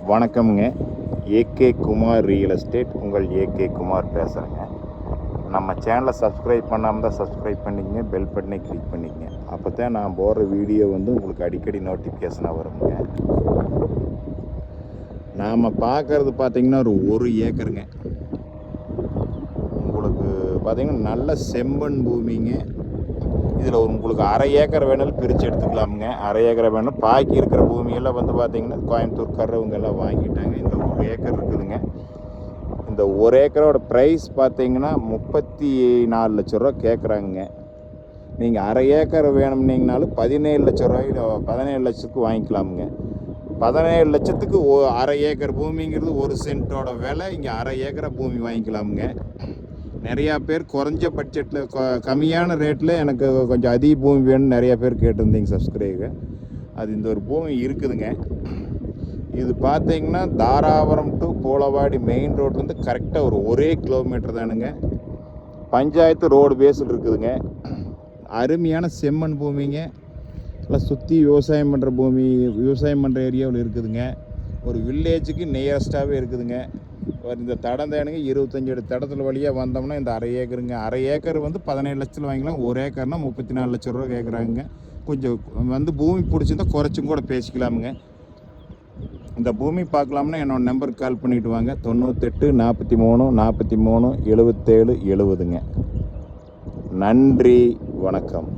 வணக்கம்ங்க. AK Kumar real estate, உங்கள் AK Kumar பேசுகிறேங்க. நம்ம சேனலை சப்ஸ்கிரைப் பண்ணாமல் தான் சப்ஸ்கிரைப் பண்ணிக்கங்க, பெல் பட்டனை கிளிக் பண்ணிக்கங்க. அப்போ தான் நான் போடுற வீடியோ உங்களுக்கு அடிக்கடி நோட்டிஃபிகேஷனாக வருங்க. நாம் பார்க்குறது பார்த்திங்கன்னா ஒரு ஏக்கருங்க. உங்களுக்கு பார்த்திங்கன்னா நல்ல செம்மண் பூமிங்க. இதில் உங்களுக்கு அரை ஏக்கர் வேணாலும் பிரித்து எடுத்துக்கலாமுங்க. அரை ஏக்கரை வேணும். பாக்கி இருக்கிற பூமியெல்லாம் பார்த்திங்கன்னா கோயம்புத்தூர் கறவங்க எல்லாம் வாங்கிட்டாங்க. இந்த ஒரு ஏக்கர் இருக்குதுங்க. இந்த ஒரு ஏக்கரோட ப்ரைஸ் பார்த்திங்கன்னா 34 லட்ச ரூபா கேட்குறாங்க. நீங்கள் அரை ஏக்கர் வேணும்னீங்கனாலும் 17 லட்ச ரூபாய் 17 லட்சத்துக்கு வாங்கிக்கலாமுங்க. 17 லட்சத்துக்கு அரை ஏக்கர் பூமிங்கிறது 1 சென்ட்டோட விலை. இங்கே அரை ஏக்கரை பூமி வாங்கிக்கலாமுங்க. நிறையா பேர் குறைஞ்ச பட்ஜெட்டில் கம்மியான ரேட்டில் எனக்கு கொஞ்சம் அதிக பூமி வேணும்னு நிறையா பேர் கேட்டிருந்தீங்க சப்ஸ்கிரைபர். அது இந்த ஒரு பூமி இருக்குதுங்க. இது பார்த்தீங்கன்னா தாராபுரம் டு போலவாடி மெயின் ரோட்லேருந்து கரெக்டாக ஒரே கிலோமீட்டர் தானுங்க. பஞ்சாயத்து ரோடு பேஸில் இருக்குதுங்க. அருமையான செம்மண் பூமிங்க. எல்லாம் சுற்றி விவசாயம் பண்ணுற பூமி, விவசாயம் பண்ணுற ஏரியாவில் இருக்குதுங்க. ஒரு வில்லேஜுக்கு நியரஸ்ட்டாகவே இருக்குதுங்க. இந்த தடம் தானுங்க 25 அடி தடத்தில் வழியாக வந்தோம்னா இந்த அரை ஏக்கருங்க. அரை ஏக்கர் 17 லட்சத்தில் வாங்கிக்கலாம். ஒரு ஏக்கர்னா 34 லட்ச ரூபா கேட்குறாங்க. கொஞ்சம் பூமி பிடிச்சிருந்தா குறைச்சும் கூட பேசிக்கலாமுங்க. இந்த பூமி பார்க்கலாம்னா என்னோடய நம்பருக்கு கால் பண்ணிவிட்டு வாங்க. 98 43 43 77 70ங்க. நன்றி, வணக்கம்.